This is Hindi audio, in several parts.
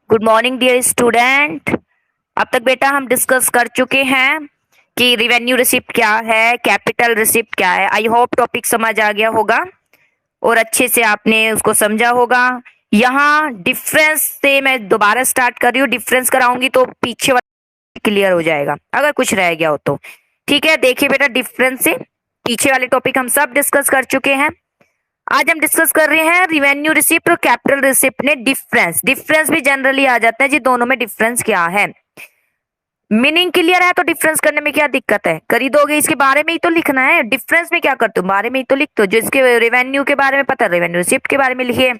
Good morning dear student. अब तक बेटा हम डिस्कस कर चुके हैं कि रिवेन्यू रिसिप्ट क्या है, कैपिटल रिसिप्ट क्या है। आई होप टॉपिक समझ आ गया होगा और अच्छे से आपने उसको समझा होगा। यहाँ डिफरेंस से मैं दोबारा स्टार्ट कर रही हूँ, डिफरेंस कराऊंगी तो पीछे वाला क्लियर हो जाएगा अगर कुछ रह गया हो तो। ठीक है, देखिए बेटा, डिफरेंस से पीछे वाले टॉपिक हम सब डिस्कस कर चुके हैं। आज हम डिस्कस कर रहे हैं रिवेन्यू रिसिप्ट और कैपिटल रिसिप्ट में डिफरेंस। डिफरेंस भी जनरली आ जाता है जी, दोनों में डिफरेंस क्या है। मीनिंग क्लियर है तो डिफरेंस करने में क्या दिक्कत है, कर ही दोगे। इसके बारे में ही तो लिखना है, डिफरेंस में क्या करते हो, बारे में ही तो लिख दो। जिसके रेवेन्यू के बारे में पता है रेवेन्यू रिसिप्ट के बारे में लिखिए,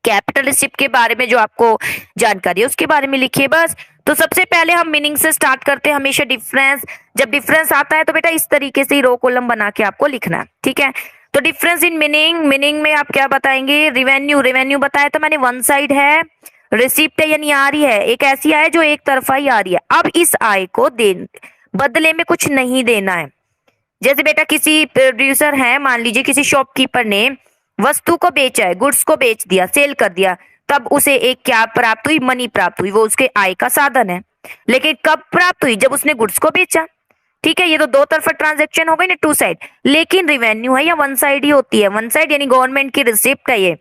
कैपिटल रिसिप्ट के बारे में जो आपको जानकारी है उसके बारे में लिखिए बस। तो सबसे पहले हम मीनिंग से स्टार्ट करते हैं हमेशा। डिफरेंस, जब डिफरेंस आता है तो बेटा इस तरीके से ही रो कॉलम बना के आपको लिखना है, ठीक है। तो डिफरेंस इन मीनिंग, मीनिंग में आप क्या बताएंगे। रिवेन्यू, रिवेन्यू बताया तो मैंने वन साइड है, रिसिप्ट है यानी आ रही है, एक ऐसी आय जो एक तरफा ही आ रही है। अब इस आय को बदले में कुछ नहीं देना है। जैसे बेटा किसी प्रोड्यूसर है, मान लीजिए किसी शॉपकीपर ने वस्तु को बेचा है, गुड्स को बेच दिया, सेल कर दिया, तब उसे एक क्या प्राप्त हुई, मनी प्राप्त हुई। वो उसके आय का साधन है। लेकिन कब प्राप्त हुई, जब उसने गुड्स को बेचा। ठीक है, ये तो दो तरफा ट्रांजेक्शन हो गई ना, टू साइड। लेकिन रिवेन्यू है या वन साइड ही होती है, वन साइड यानी गवर्नमेंट की रिसिप्ट है ये।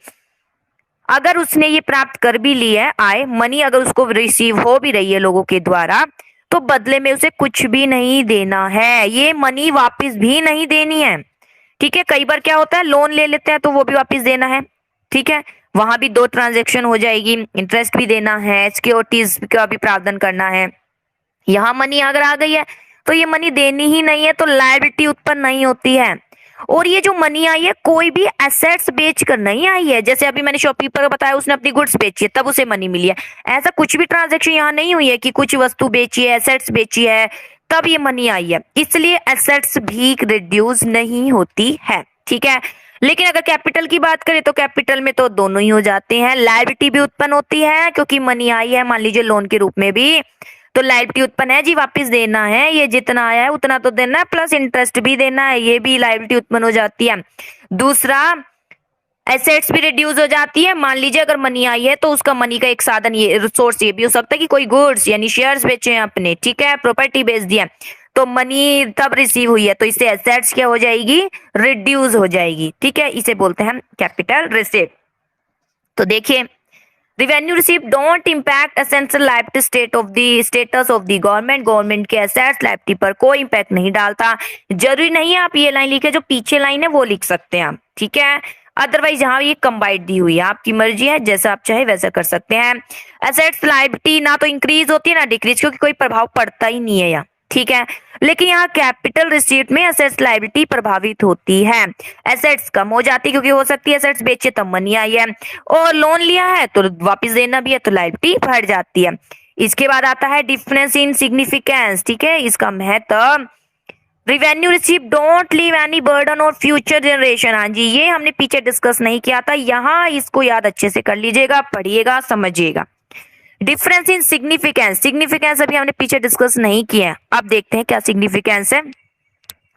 अगर उसने ये प्राप्त कर भी ली है आय, मनी अगर उसको रिसीव हो भी रही है लोगों के द्वारा, तो बदले में उसे कुछ भी नहीं देना है, ये मनी वापस भी नहीं देनी है। ठीक है, कई बार क्या होता है लोन ले लेते हैं तो वो भी वापस देना है। ठीक है, वहां भी दो ट्रांजेक्शन हो जाएगी, इंटरेस्ट भी देना है, सिक्योरिटीज का भी प्रावधान करना है। यहाँ मनी अगर आ गई है तो ये मनी देनी ही नहीं है, तो लायबिलिटी उत्पन्न नहीं होती है। और ये जो मनी आई है कोई भी एसेट्स बेच कर नहीं आई है। जैसे अभी मैंने शॉपकीपर को बताया, उसने अपनी गुड्स बेची है तब उसे मनी मिली है। ऐसा कुछ भी ट्रांजेक्शन यहाँ नहीं हुई है कि कुछ वस्तु बेची है, एसेट्स बेची है तब ये मनी आई है। इसलिए एसेट्स भी रिड्यूस नहीं होती है। ठीक है, लेकिन अगर कैपिटल की बात करें तो कैपिटल में तो दोनों ही हो जाते हैं। लायबिलिटी भी उत्पन्न होती है क्योंकि मनी आई है, मान लीजिए लोन के रूप में भी, तो लायबिलिटी उत्पन्न है जी, वापस देना है, ये जितना आया है उतना तो देना है, प्लस इंटरेस्ट भी देना है, ये भी लायबिलिटी उत्पन्न हो जाती है। दूसरा, एसेट्स भी रिड्यूस हो जाती है। मान लीजिए अगर मनी आई है तो उसका मनी का एक साधन, ये सोर्स ये भी हो सकता है कि कोई गुड्स यानी शेयर्स बेचे हैं अपने, ठीक है, प्रॉपर्टी बेच दिया, तो मनी तब रिसीव हुई है, तो इससे एसेट्स क्या हो जाएगी, रिड्यूस हो जाएगी। ठीक है, इसे बोलते हैं कैपिटल रिसिप्ट। तो देखिए, revenue receipt don't impact essential liability status of the government. Government के एसेट्स लायबिलिटी पर कोई इम्पैक्ट नहीं डालता। जरूरी नहीं है आप ये लाइन लिखे, जो पीछे लाइन है वो लिख सकते हैं आप, ठीक है। अदरवाइज यहाँ ये कंबाइंड दी हुई है, आपकी मर्जी है, जैसा आप चाहे वैसा कर सकते हैं। एसेट्स लायबिलिटी ना तो इंक्रीज होती है ना डिक्रीज, क्योंकि कोई प्रभाव पड़ता ही नहीं है यहाँ, ठीक है। लेकिन यहाँ कैपिटल रिसीप्ट में एसेट्स लायबिलिटी प्रभावित होती है। एसेट्स कम हो जाती है क्योंकि हो सकती है एसेट्स बेचे तब मनी आई है, और लोन लिया है तो वापस देना भी है तो लायबिलिटी बढ़ जाती है। इसके बाद आता है डिफरेंस इन सिग्निफिकेंस। ठीक है, इसका महत्व, revenue receipt don't leave any burden और फ्यूचर जनरेशन। हाँ जी, ये हमने पीछे डिस्कस नहीं किया था, यहाँ इसको याद अच्छे से कर लीजिएगा, पढ़िएगा, समझिएगा। डिफरेंस इन सिग्निफिकेंस, सिग्निफिकेंस अभी हमने पीछे डिस्कस नहीं किया है, अब देखते हैं क्या सिग्निफिकेंस है।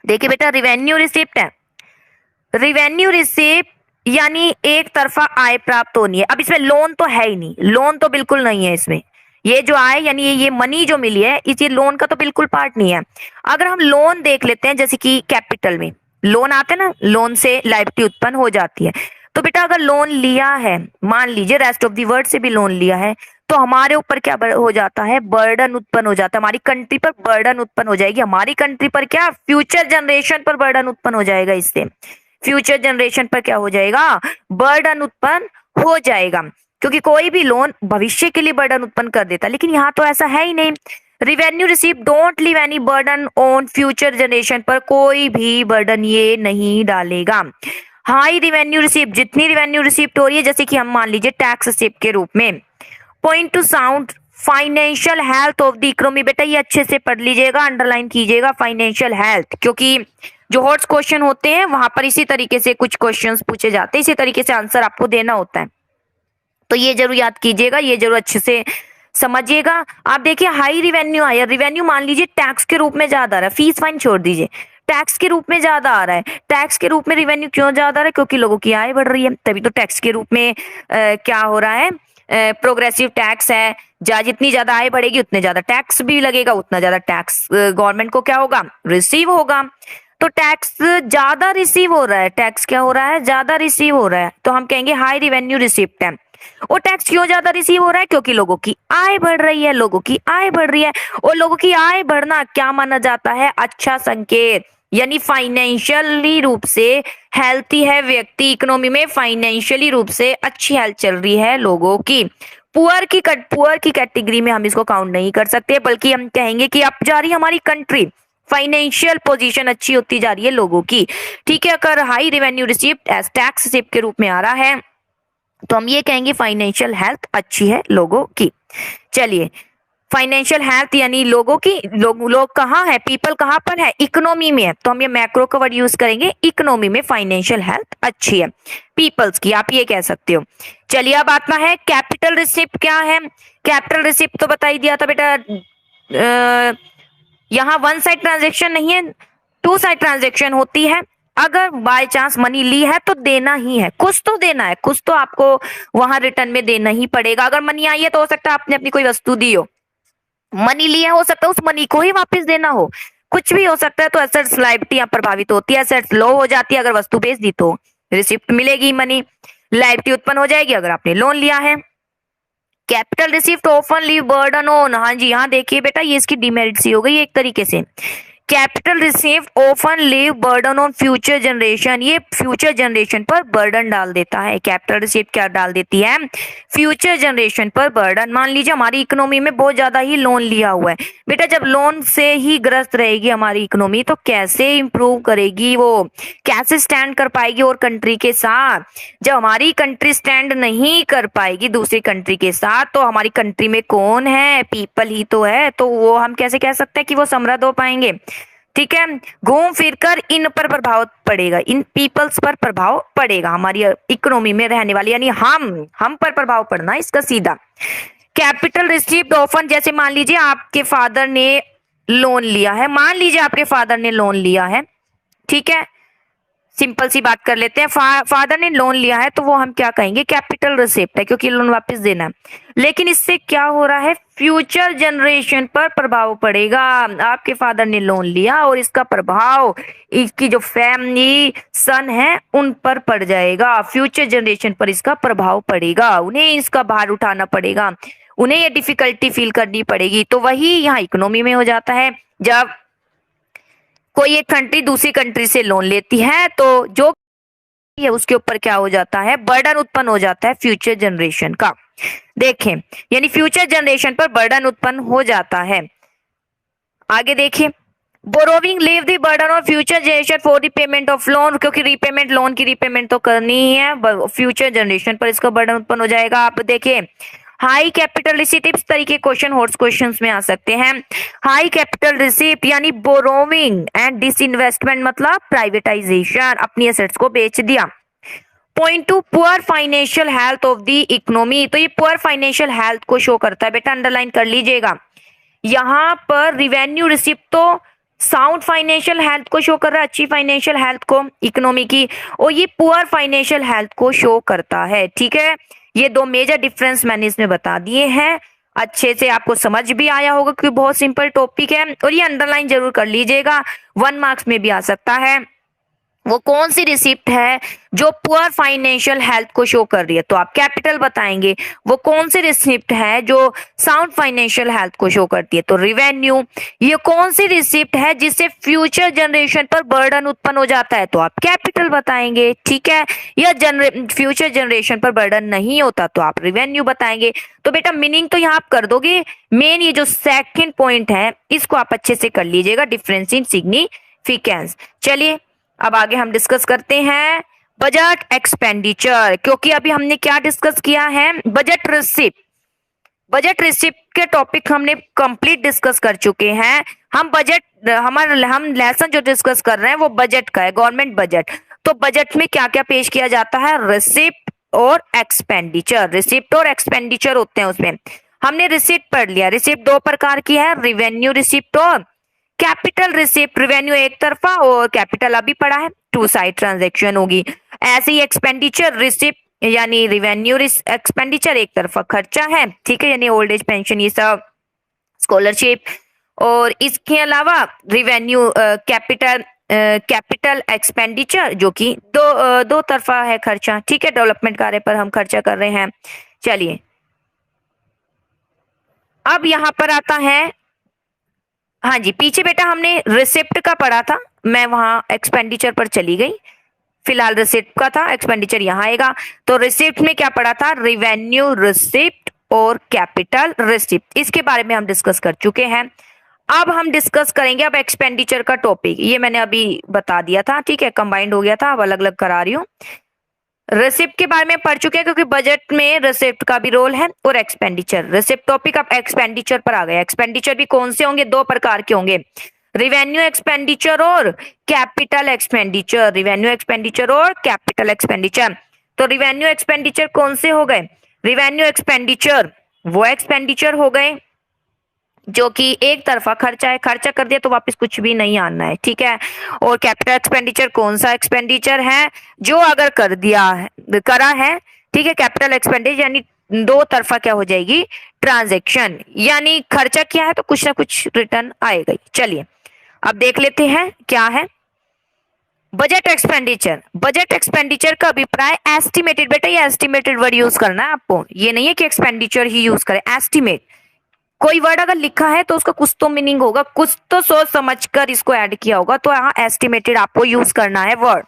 देखिए बेटा, रिवेन्यू रिसिप्ट है, रिवेन्यू रिसिप्ट यानी एक तरफा आय प्राप्त होनी है। अब इसमें लोन तो है ही नहीं, लोन तो बिल्कुल नहीं है इसमें। ये जो आय यानी ये मनी जो मिली है, इस ये लोन का तो बिल्कुल पार्ट नहीं है। अगर हम लोन देख लेते हैं, जैसे कि कैपिटल में लोन आते हैं ना, लोन से लायबिलिटी उत्पन्न हो जाती है। तो बेटा अगर लोन लिया है, मान लीजिए रेस्ट ऑफ दी वर्ल्ड से भी लोन लिया है, तो हमारे ऊपर क्या हो जाता है, बर्डन उत्पन्न हो जाता है, हमारी कंट्री पर बर्डन उत्पन्न हो जाएगी। हमारी कंट्री पर क्या, फ्यूचर जनरेशन पर बर्डन उत्पन्न हो जाएगा। इससे फ्यूचर जनरेशन पर क्या हो जाएगा, बर्डन उत्पन्न हो जाएगा, क्योंकि कोई भी लोन भविष्य के लिए बर्डन उत्पन्न कर देता है, लेकिन यहाँ तो ऐसा है ही नहीं। Revenue receipt don't leave any burden on future generation, पर कोई भी बर्डन ये नहीं डालेगा। हाई रिवेन्यू रिसीप्ट, जितनी रिवेन्यू रिसीप्ट हो रही है, जैसे कि हम मान लीजिए टैक्स रिसीप्ट के रूप में, point two sound financial health of the economy. बेटा ये अच्छे से पढ़ लीजिएगा, अंडरलाइन कीजिएगा फाइनेंशियल हेल्थ, क्योंकि जो हॉट क्वेश्चन होते हैं वहां पर इसी तरीके से कुछ क्वेश्चंस पूछे जाते हैं, इसी तरीके से आंसर आपको देना होता है। तो ये जरूर याद कीजिएगा, ये जरूर अच्छे से समझिएगा। आप देखिए, हाई रिवेन्यू आया, रिवेन्यू मान लीजिए टैक्स के रूप में ज्यादा आ रहा है, फीस फाइन छोड़ दीजिए, टैक्स के रूप में ज्यादा आ रहा है। टैक्स के रूप में रिवेन्यू क्यों ज्यादा आ रहा है, क्योंकि लोगों की आय बढ़ रही है, तभी तो टैक्स के रूप में क्या हो रहा है, प्रोग्रेसिव टैक्स है, जितनी ज्यादा आय बढ़ेगी उतने ज्यादा टैक्स भी लगेगा, उतना ज्यादा टैक्स गवर्नमेंट को क्या होगा, रिसीव होगा। तो टैक्स ज्यादा रिसीव हो रहा है, टैक्स क्या हो रहा है, ज्यादा रिसीव हो रहा है, तो हम कहेंगे हाई रिवेन्यू रिसिप्ट है। और टैक्स क्यों ज्यादा रिसीव हो रहा है, क्योंकि लोगों की आय बढ़ रही है, लोगों की आय बढ़ रही है। और लोगों की आय बढ़ना क्या माना जाता है, अच्छा संकेत, यानी फाइनेंशियली रूप से हेल्थी है व्यक्ति, इकोनॉमी में फाइनेंशियली रूप से अच्छी हेल्थ चल रही है लोगों की। पुअर की कैटेगरी में हम इसको काउंट नहीं कर सकते, बल्कि हम कहेंगे कि अब जा रही है हमारी कंट्री, फाइनेंशियल पोजीशन अच्छी होती जा रही है लोगों की। ठीक है, अगर high revenue receipt as tax receipt के रूप में आ रहा है तो हम ये कहेंगे फाइनेंशियल हेल्थ अच्छी है लोगों की। चलिए, फाइनेंशियल हेल्थ यानी लोगों की, लोग कहाँ है, पीपल कहाँ पर है, इकोनॉमी में है, तो हम ये मैक्रो का वर्ड यूज करेंगे, इकोनॉमी में फाइनेंशियल हेल्थ अच्छी है पीपल्स की, आप ये कह सकते हो। चलिए, अब आता है कैपिटल रिसिप्ट क्या है। कैपिटल रिसिप्ट तो बता ही दिया था बेटा, यहाँ वन साइड ट्रांजेक्शन नहीं है, टू साइड ट्रांजेक्शन होती है। अगर बाय चांस मनी ली है तो देना ही है, कुछ तो देना है, कुछ तो आपको वहां रिटर्न में देना ही पड़ेगा। अगर मनी आई है तो हो सकता है आपने अपनी कोई वस्तु दी हो, मनी लिया हो सकता है उस मनी को ही वापस देना हो, कुछ भी हो सकता है। तो एसेट्स लायबिलिटी यहाँ प्रभावित होती है, एसेट्स लो हो जाती है, अगर वस्तु बेच दी तो रिसिप्ट मिलेगी, मनी लायबिलिटी उत्पन्न हो जाएगी अगर आपने लोन लिया है। Capital receipt often leave burden on, हाँ जी, यहाँ देखिए बेटा, ये इसकी डिमेरिट सी हो गई एक तरीके से। Capital receipt often leave burden on future generation, ये फ्यूचर जनरेशन पर बर्डन डाल देता है। कैपिटल रिसिप्ट क्या डाल देती है, फ्यूचर जनरेशन पर बर्डन। मान लीजिए हमारी इकोनॉमी में बहुत ज्यादा ही लोन लिया हुआ है बेटा, जब लोन से ही ग्रस्त रहेगी हमारी इकोनॉमी तो कैसे इंप्रूव करेगी, वो कैसे स्टैंड कर पाएगी और कंट्री के साथ। जब हमारी कंट्री स्टैंड नहीं कर पाएगी दूसरी कंट्री के साथ, तो हमारी कंट्री में कौन है, पीपल ही तो है, तो वो हम कैसे कह सकते हैं कि वो समृद्ध हो पाएंगे। ठीक है, घूम फिर कर इन पर प्रभाव पड़ेगा, इन पीपल्स पर प्रभाव पड़ेगा, हमारी इकोनॉमी में रहने वाली, यानी हम पर प्रभाव पड़ना इसका सीधा। कैपिटल रिसिप्ट ऑफन, जैसे मान लीजिए आपके फादर ने लोन लिया है, मान लीजिए आपके फादर ने लोन लिया है, ठीक है, सिंपल सी बात कर लेते हैं, फादर ने लोन लिया है तो वो हम क्या कहेंगे, कैपिटल रिसिप्ट है, क्योंकि लोन वापस देना है। लेकिन इससे क्या हो रहा है, फ्यूचर जनरेशन पर प्रभाव पड़ेगा। आपके फादर ने लोन लिया और इसका प्रभाव इसकी जो फैमिली सन है उन पर पड़ जाएगा, फ्यूचर जनरेशन पर इसका प्रभाव पड़ेगा, उन्हें इसका भार उठाना पड़ेगा, उन्हें ये डिफिकल्टी फील करनी पड़ेगी। तो वही यहाँ इकोनॉमी में हो जाता है, जब कोई एक कंट्री दूसरी कंट्री से लोन लेती है तो जो है उसके ऊपर क्या हो जाता है, बर्डन उत्पन्न हो जाता है फ्यूचर जनरेशन का। देखें, यानी फ्यूचर जनरेशन पर बर्डन उत्पन्न हो जाता है। आगे देखिए, borrowing leave the burden of future generation for the payment of loan, क्योंकि रीपेमेंट, लोन की रीपेमेंट तो करनी ही है, फ्यूचर जनरेशन पर इसका बर्डन उत्पन्न हो जाएगा। आप देखिए, हाई कैपिटल रिसिप्ट, इस तरीके क्वेश्चन हॉर्स क्वेश्चंस में आ सकते हैं। हाई कैपिटल रिसिप्ट यानी बोरोविंग एंड डिसइन्वेस्टमेंट, मतलब प्राइवेटाइजेशन, अपनी एसेट्स को बेच दिया। Point two poor financial health of the economy, तो ये पुअर फाइनेंशियल हेल्थ को शो करता है बेटा, अंडरलाइन कर लीजिएगा। यहाँ पर रिवेन्यू रिसिप्ट तो साउंड फाइनेंशियल हेल्थ को शो कर रहा है, अच्छी फाइनेंशियल हेल्थ को इकोनॉमी की, और ये पुअर फाइनेंशियल हेल्थ को शो करता है। ठीक है, ये दो मेजर डिफरेंस मैंने इसमें बता दिए हैं, अच्छे से आपको समझ भी आया होगा क्योंकि बहुत सिंपल टॉपिक है। और ये अंडरलाइन जरूर कर लीजिएगा, 1 मार्क्स में भी आ सकता है। वो कौन सी रिसिप्ट है जो पुअर फाइनेंशियल हेल्थ को शो कर रही है, तो आप कैपिटल बताएंगे। वो कौन सी रिसिप्ट है जो साउंड फाइनेंशियल हेल्थ को शो करती है, तो रिवेन्यू। ये कौन सी रिसिप्ट है जिससे फ्यूचर जनरेशन पर बर्डन उत्पन्न हो जाता है, तो आप कैपिटल बताएंगे। ठीक है, या फ्यूचर जनरेशन पर बर्डन नहीं होता तो आप रिवेन्यू बताएंगे। तो बेटा मीनिंग तो यहाँ आप कर दोगे, मेन ये जो सेकंड पॉइंट है इसको आप अच्छे से कर लीजिएगा, डिफरेंस इन सिग्निफिकेंस। चलिए, अब आगे हम डिस्कस करते हैं बजट एक्सपेंडिचर, क्योंकि अभी हमने क्या डिस्कस किया है, बजट रिसिप्ट। बजट रिसिप्ट के टॉपिक हमने कंप्लीट डिस्कस कर चुके हैं। हम लेसन जो डिस्कस कर रहे हैं वो बजट का है, गवर्नमेंट बजट। तो बजट में क्या क्या पेश किया जाता है, रिसिप्ट और एक्सपेंडिचर। रिसिप्ट और एक्सपेंडिचर होते हैं उसमें। हमने रिसिप्ट पढ़ लिया, रिसिप्ट 2 प्रकार की है, रिवेन्यू रिसिप्ट और कैपिटल रिसिप्ट। रिवेन्यू एक तरफा और कैपिटल अभी पड़ा है, 2 साइड ट्रांजैक्शन होगी। ऐसे ही एक्सपेंडिचर रिसिप्ट यानी रिवेन्यू एक्सपेंडिचर एक तरफा खर्चा है, ठीक है, यानी ओल्ड एज पेंशन ये सब, स्कॉलरशिप, और इसके अलावा रिवेन्यू कैपिटल एक्सपेंडिचर जो कि दो तरफा है खर्चा, ठीक है, डेवलपमेंट कार्य पर हम खर्चा कर रहे हैं। चलिए अब यहाँ पर आता है, हाँ जी, पीछे बेटा हमने रिसिप्ट का पढ़ा था, मैं वहां एक्सपेंडिचर पर चली गई, फिलहाल रिसिप्ट का था, एक्सपेंडिचर यहाँ आएगा। तो रिसिप्ट में क्या पढ़ा था, रिवेन्यू रिसिप्ट और कैपिटल रिसिप्ट, इसके बारे में हम डिस्कस कर चुके हैं। अब हम डिस्कस करेंगे अब एक्सपेंडिचर का टॉपिक, ये मैंने अभी बता दिया था, ठीक है, कंबाइंड हो गया था, अब अलग अलग करा रही हूँ। रिसिप्ट के बारे में पढ़ चुके हैं क्योंकि बजट में रिसिप्ट का भी रोल है, और एक्सपेंडिचर, रिसिप्ट टॉपिक अब एक्सपेंडिचर पर आ गया। एक्सपेंडिचर भी कौन से होंगे, दो प्रकार के होंगे, रिवेन्यू एक्सपेंडिचर और कैपिटल एक्सपेंडिचर, रिवेन्यू एक्सपेंडिचर और कैपिटल एक्सपेंडिचर। तो रिवेन्यू एक्सपेंडिचर कौन से हो गए, रिवेन्यू एक्सपेंडिचर वो एक्सपेंडिचर हो गए जो कि एक तरफा खर्चा है, खर्चा कर दिया तो वापस कुछ भी नहीं आना है, ठीक है। और कैपिटल एक्सपेंडिचर कौन सा एक्सपेंडिचर है, जो अगर कर दिया है, करा है, ठीक है, कैपिटल एक्सपेंडिचर यानी दो तरफा क्या हो जाएगी, ट्रांजैक्शन, यानी खर्चा किया है तो कुछ ना कुछ रिटर्न आएगा। चलिए अब देख लेते हैं क्या है बजट एक्सपेंडिचर। बजट एक्सपेंडिचर का अभिप्राय एस्टिमेटेड, बेटा ये एस्टिमेटेड वर्ड यूज करना है आपको, ये नहीं है कि एक्सपेंडिचर ही यूज करें, एस्टिमेट, कोई वर्ड अगर लिखा है तो उसका कुछ तो मीनिंग होगा, कुछ तो सोच समझकर इसको ऐड किया होगा, तो यहाँ एस्टिमेटेड आपको यूज करना है वर्ड।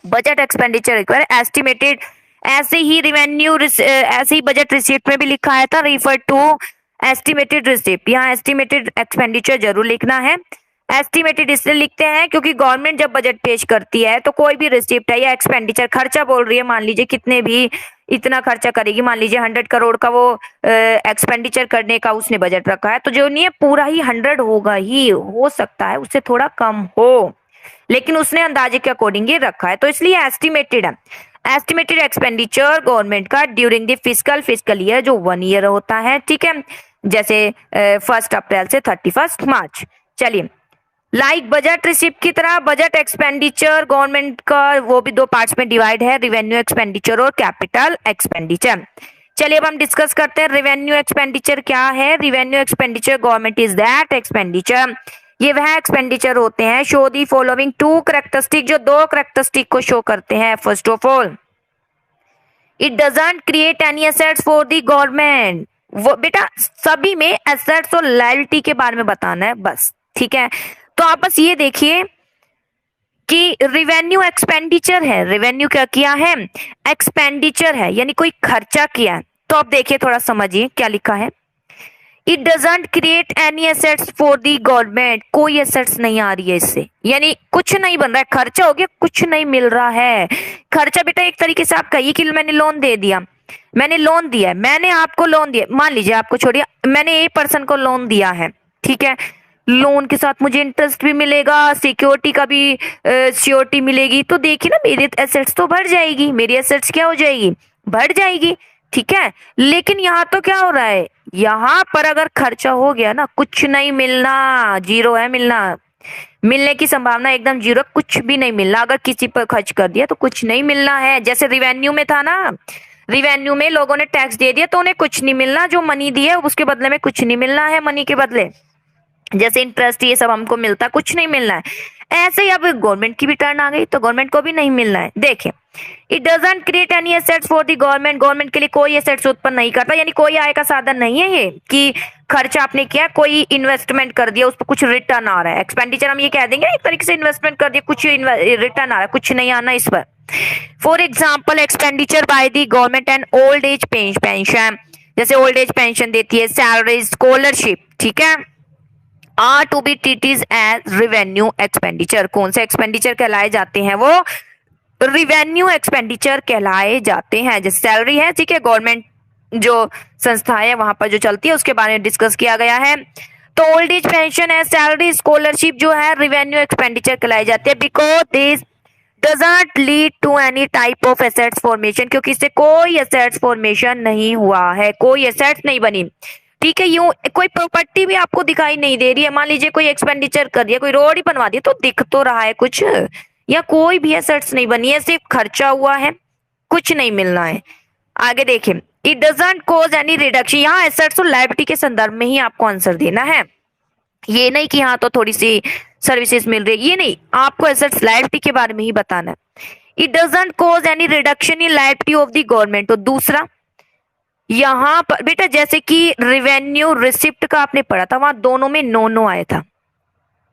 बजट एक्सपेंडिचर एस्टिमेटेड, ऐसे ही रिवेन्यू ऐसे ही बजट रिसीप्ट में भी लिखा है था, रिफर टू एस्टिमेटेड रिसीप्ट, यहाँ एस्टिमेटेड एक्सपेंडिचर जरूर लिखना है। एस्टिमेटेड इसलिए लिखते हैं क्योंकि गवर्नमेंट जब बजट पेश करती है तो कोई भी रिसिप्ट है या एक्सपेंडिचर, खर्चा बोल रही है, मान लीजिए कितने भी इतना खर्चा करेगी, मान लीजिए 100 करोड़ का वो एक्सपेंडिचर करने का उसने बजट रखा है, तो जो नहीं है पूरा ही 100 होगा ही, हो सकता है उससे थोड़ा कम हो, लेकिन उसने अंदाजे के अकॉर्डिंग ये रखा है, तो इसलिए एस्टिमेटेड है। एस्टिमेटेड एक्सपेंडिचर गवर्नमेंट का ड्यूरिंग द फिस्कल ईयर, जो 1 ईयर होता है, ठीक है, जैसे 1 अप्रैल से 31 मार्च। चलिए लाइक बजट रिसिप्ट की तरह बजट एक्सपेंडिचर गवर्नमेंट का वो भी 2 पार्ट्स में डिवाइड है, रिवेन्यू एक्सपेंडिचर और कैपिटल एक्सपेंडिचर। चलिए अब हम डिस्कस करते हैं रिवेन्यू एक्सपेंडिचर क्या है। Revenue expenditure government is that expenditure, ये वह एक्सपेंडिचर होते हैं, शो दी फॉलोइंग 2 कैरेक्टरिस्टिक, जो 2 कैरेक्टरिस्टिक को शो करते हैं। First of all it doesn't create any assets for the government, वो बेटा सभी में एसेट्स और लायबिलिटी के बारे में बताना है बस, ठीक है। तो आप बस ये देखिए कि रिवेन्यू एक्सपेंडिचर है, रिवेन्यू क्या किया है, एक्सपेंडिचर है, यानी कोई खर्चा किया है। तो आप देखिए थोड़ा समझिए क्या लिखा है, it doesn't create any assets for the government, कोई एसेट्स नहीं आ रही है इससे, यानी कुछ नहीं बन रहा है, खर्चा हो गया, कुछ नहीं मिल रहा है। खर्चा बेटा एक तरीके से आप कहिए कि मैंने लोन दे दिया, मैंने लोन दिया, मैंने आपको लोन दिया, मान लीजिए आपको छोड़िए, मैंने एक पर्सन को लोन दिया है, ठीक है, लोन के साथ मुझे इंटरेस्ट भी मिलेगा, सिक्योरिटी का भी सिक्योरिटी मिलेगी, तो देखिए ना मेरी एसेट्स तो बढ़ जाएगी, मेरी एसेट्स क्या हो जाएगी, बढ़ जाएगी, ठीक है। लेकिन यहाँ तो क्या हो रहा है, यहाँ पर अगर खर्चा हो गया ना, कुछ नहीं मिलना, जीरो है मिलना, मिलने की संभावना एकदम जीरो, कुछ भी नहीं मिलना, अगर किसी पर खर्च कर दिया तो कुछ नहीं मिलना है। जैसे रिवेन्यू में था ना, रिवेन्यू में लोगों ने टैक्स दे दिया तो उन्हें कुछ नहीं मिलना, जो मनी दी है उसके बदले में कुछ नहीं मिलना है, मनी के बदले जैसे इंटरेस्ट ये सब हमको मिलता, कुछ नहीं मिलना है। ऐसे ही अब गवर्नमेंट की भी टर्न आ गई तो गवर्नमेंट को भी नहीं मिलना है। देखिए it doesn't create any assets for the government, government के लिए कोई एसेट्स उत्पन्न नहीं करता, यानी कोई आय का साधन नहीं है ये कि खर्चा आपने किया, कोई इन्वेस्टमेंट कर दिया, उस पर कुछ रिटर्न आ रहा है। एक्सपेंडिचर हम ये कह देंगे एक तरीके से इन्वेस्टमेंट कर दिया, कुछ रिटर्न आ रहा है, कुछ नहीं आना इस पर। For example expenditure by the government and old age pension, जैसे ओल्ड एज पेंशन देती है, सैलरी, स्कॉलरशिप, ठीक है, are to be treated as revenue expenditure. कौन से एक्सपेंडिचर कहलाए जाते हैं, वो रिवेन्यू एक्सपेंडिचर कहलाए जाते हैं। जैसे सैलरी है, ठीक है, गवर्नमेंट जो संस्था है वहां पर जो चलती है उसके बारे में डिस्कस किया गया है। तो ओल्ड एज पेंशन है, सैलरी, स्कॉलरशिप जो है रिवेन्यू एक्सपेंडिचर कहलाए जाते हैं, because this doesn't lead to any type of assets formation, क्योंकि इससे कोई एसेट्स फॉर्मेशन नहीं हुआ है, कोई एसेट्स नहीं बनी, ठीक है। यूं कोई प्रॉपर्टी भी आपको दिखाई नहीं दे रही है, मान लीजिए कोई एक्सपेंडिचर कर दिया, कोई रोड ही बनवा दिया तो दिख तो रहा है कुछ, या कोई भी एसेट्स नहीं बनी है, सिर्फ खर्चा हुआ है, कुछ नहीं मिलना है। आगे देखिए, it doesn't cause any reduction, यहाँ एसेट्स और लायबिलिटी के संदर्भ में ही आपको आंसर देना है। ये नहीं कि हाँ तो थोड़ी सी सर्विसेज मिल रही है, ये नहीं, आपको एसेट्स लायबिलिटी के बारे में ही बताना है। It doesn't cause any reduction in liability of the government. तो दूसरा, यहाँ पर बेटा जैसे कि रिवेन्यू रिसिप्ट का आपने पढ़ा था, वहां दोनों में नो नो आया था,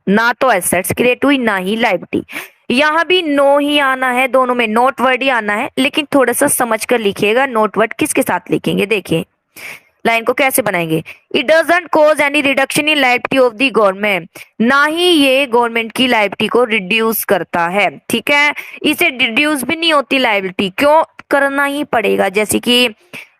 ना तो एसेट्स क्रिएट हुई ना ही लायबिलिटी। यहाँ भी नो ही आना है, दोनों में नोट वर्ड ही आना है, लेकिन थोड़ा सा समझ कर लिखिएगा नोट वर्ड किसके साथ लिखेंगे। देखिए लाइन को कैसे बनाएंगे, it doesn't cause any reduction in liability of the government, ना ही ये गवर्नमेंट की लायबिलिटी को रिड्यूस करता है, ठीक है। इसे रिड्यूस भी नहीं होती लायबिलिटी, क्यों, करना ही पड़ेगा, जैसे कि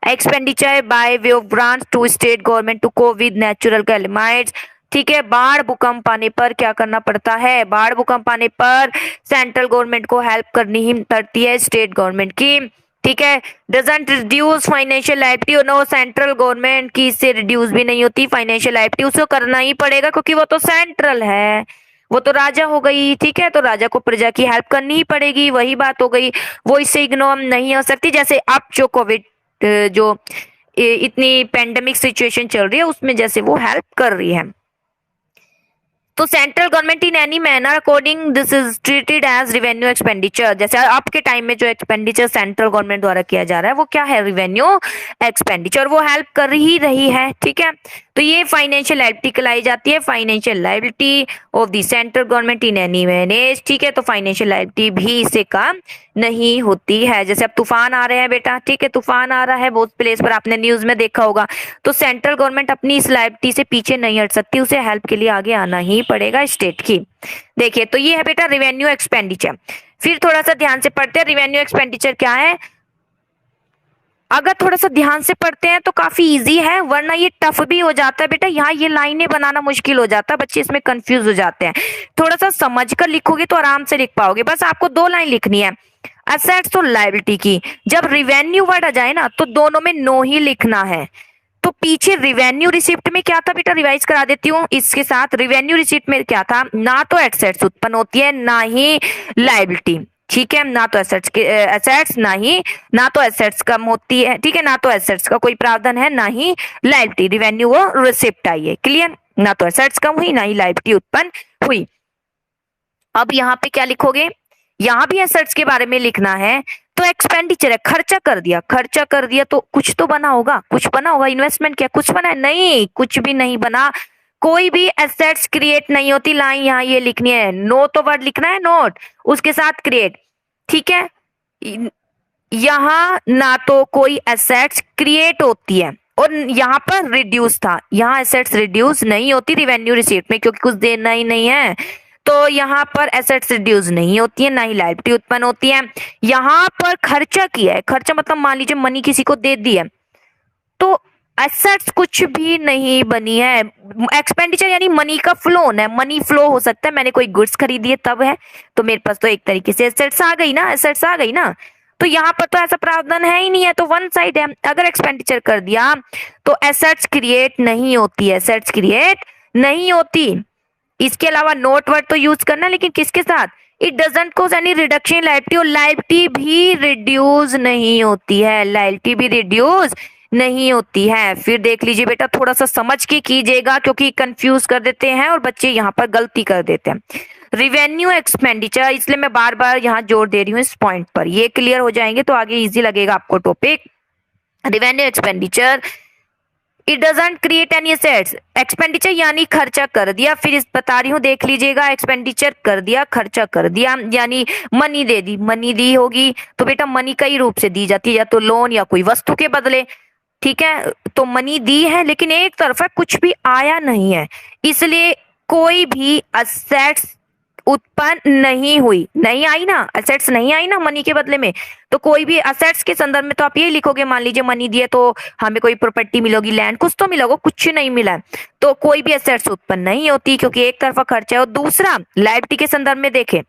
expenditure by way of grants to state government to cope with natural calamities, ठीक है। बाढ़ भूकंप आने पर क्या करना पड़ता है, बाढ़ भूकंप आने पर सेंट्रल गवर्नमेंट को हेल्प करनी ही पड़ती है स्टेट गवर्नमेंट की, ठीक है। Doesn't reduce financial liability, no, central government की इससे रिड्यूस भी नहीं होती फाइनेंशियल लायबिलिटी, उसको करना ही पड़ेगा क्योंकि वो तो सेंट्रल है, वो तो राजा हो गई, ठीक है। तो राजा को प्रजा की हेल्प करनी ही पड़ेगी, वही बात हो गई, वो इससे इग्नोर नहीं हो सकती। जैसे अब जो कोविड जो इतनी पेंडेमिक सिचुएशन चल रही है उसमें जैसे वो हेल्प कर रही है। तो central government in any manner according this is treated as revenue expenditure, जैसे आपके टाइम में जो एक्सपेंडिचर सेंट्रल गवर्नमेंट द्वारा किया जा रहा है वो क्या है, रिवेन्यू एक्सपेंडिचर, वो हेल्प कर ही रही है, ठीक है। तो ये फाइनेंशियल लायबिलिटी कहलाई जाती है, financial liability of the central government in any manage, ठीक है। तो फाइनेंशियल लायबिलिटी भी इससे कम नहीं होती है। जैसे अब तूफान आ रहे हैं बेटा, ठीक है, तूफान आ रहा है बहुत प्लेस पर, आपने न्यूज में देखा होगा, तो सेंट्रल गवर्नमेंट अपनी इस लायबिलिटी से पीछे नहीं हट सकती, उसे हेल्प के लिए आगे आना ही पड़ेगा स्टेट की। देखिए तो ये है बेटा रिवेन्यू एक्सपेंडिचर। फिर थोड़ा सा ध्यान से पढ़ते हैं रिवेन्यू एक्सपेंडिचर क्या है। अगर थोड़ा सा ध्यान से पढ़ते हैं तो काफी इजी है, वरना ये टफ भी हो जाता है बेटा, यहाँ ये लाइनें बनाना मुश्किल हो जाता है, बच्चे इसमें कंफ्यूज हो जाते हैं। थोड़ा सा समझ कर लिखोगे तो आराम से लिख पाओगे। बस आपको 2 लाइन लिखनी है एसेट्स और लायबिलिटी की। जब रिवेन्यू वर्ड आ जाए ना तो दोनों में नो ही लिखना है। तो पीछे रिवेन्यू रिसिप्ट में क्या था बेटा, रिवाइज करा देती हूँ इसके साथ। रिवेन्यू रिसिप्ट में क्या था, ना तो एसेट्स उत्पन्न होती है ना ही लायबिलिटी, ठीक है। ना तो एसेट्स के एसेट्स ना तो एसेट्स कम होती है, ठीक है, ना तो एसेट्स का कोई प्रावधान है ना ही लायबिलिटी, रिवेन्यू वो रिसिप्ट आई है, क्लियर। ना तो एसेट्स कम हुई ना ही लायबिलिटी उत्पन्न हुई। अब यहाँ पे क्या लिखोगे, यहाँ भी एसेट्स के बारे में लिखना है। तो एक्सपेंडिचर है, खर्चा कर दिया तो कुछ तो बना होगा, कुछ बना होगा, इन्वेस्टमेंट किया, कुछ बना है, नहीं, कुछ भी नहीं बना। कोई भी एसेट्स क्रिएट नहीं होती, लाइन यहाँ ये लिखनी है, नो तो वर्ड लिखना है नोट, उसके साथ क्रिएट, ठीक है। यहाँ ना तो कोई एसेट्स क्रिएट होती है और यहाँ पर रिड्यूस था, यहाँ एसेट्स रिड्यूस नहीं होती रिवेन्यू रिसीप्ट में क्योंकि कुछ देना ही नहीं है, तो यहाँ पर एसेट्स रिड्यूस नहीं होती है, ना ही लायबिलिटी उत्पन्न होती है। यहाँ पर खर्चा किया है, खर्चा मतलब मान लीजिए मनी किसी को दे दी है, तो एसेट्स कुछ भी नहीं बनी है। एक्सपेंडिचर यानी मनी का फ्लो होना है, मनी फ्लो हो सकता है, मैंने कोई गुड्स खरीदी है तब है, तो मेरे पास तो एक तरीके से एसेट्स आ गई ना, एसेट्स आ गई ना। तो यहाँ पर तो ऐसा प्रावधान है ही नहीं है, तो वन साइड है। अगर एक्सपेंडिचर कर दिया तो एसेट्स क्रिएट नहीं होती, एसेट्स क्रिएट नहीं होती। इसके अलावा नोट वर्ड तो यूज करना, लेकिन किसके साथ, it doesn't cause any reduction in liability, और लायबिलिटी भी रिड्यूस नहीं होती है, लायबिलिटी भी रिड्यूस नहीं होती है। फिर देख लीजिए बेटा, थोड़ा सा समझ के कीजिएगा क्योंकि कंफ्यूज कर देते हैं और बच्चे यहाँ पर गलती कर देते हैं। रिवेन्यू एक्सपेंडिचर, इसलिए मैं बार बार यहाँ जोर दे रही हूँ इस पॉइंट पर, ये क्लियर हो जाएंगे तो आगे इजी लगेगा आपको topic. Revenue expenditure, it doesn't create any assets, expenditure यानी खर्चा कर दिया, फिर इस बता रही हूँ देख लीजिएगा, एक्सपेंडिचर कर दिया, खर्चा कर दिया, यानी मनी दे दी, मनी दी होगी तो बेटा मनी कई रूप से दी जाती है, या तो लोन या कोई वस्तु के बदले, ठीक है। तो मनी दी है लेकिन एक तरफा कुछ भी आया नहीं है, इसलिए कोई भी एसेट्स उत्पन्न नहीं हुई, नहीं आई ना, एसेट्स नहीं आई ना मनी के बदले में, तो कोई भी एसेट्स के संदर्भ में तो आप यही लिखोगे, मान लीजिए मनी दिए तो हमें कोई प्रॉपर्टी मिलेगी, लैंड कुछ तो मिलेगा, कुछ नहीं मिला, तो कोई भी एसेट्स उत्पन्न नहीं होती क्योंकि एक तरफा खर्चा है। और दूसरा लायबिलिटी के संदर्भ में देखें,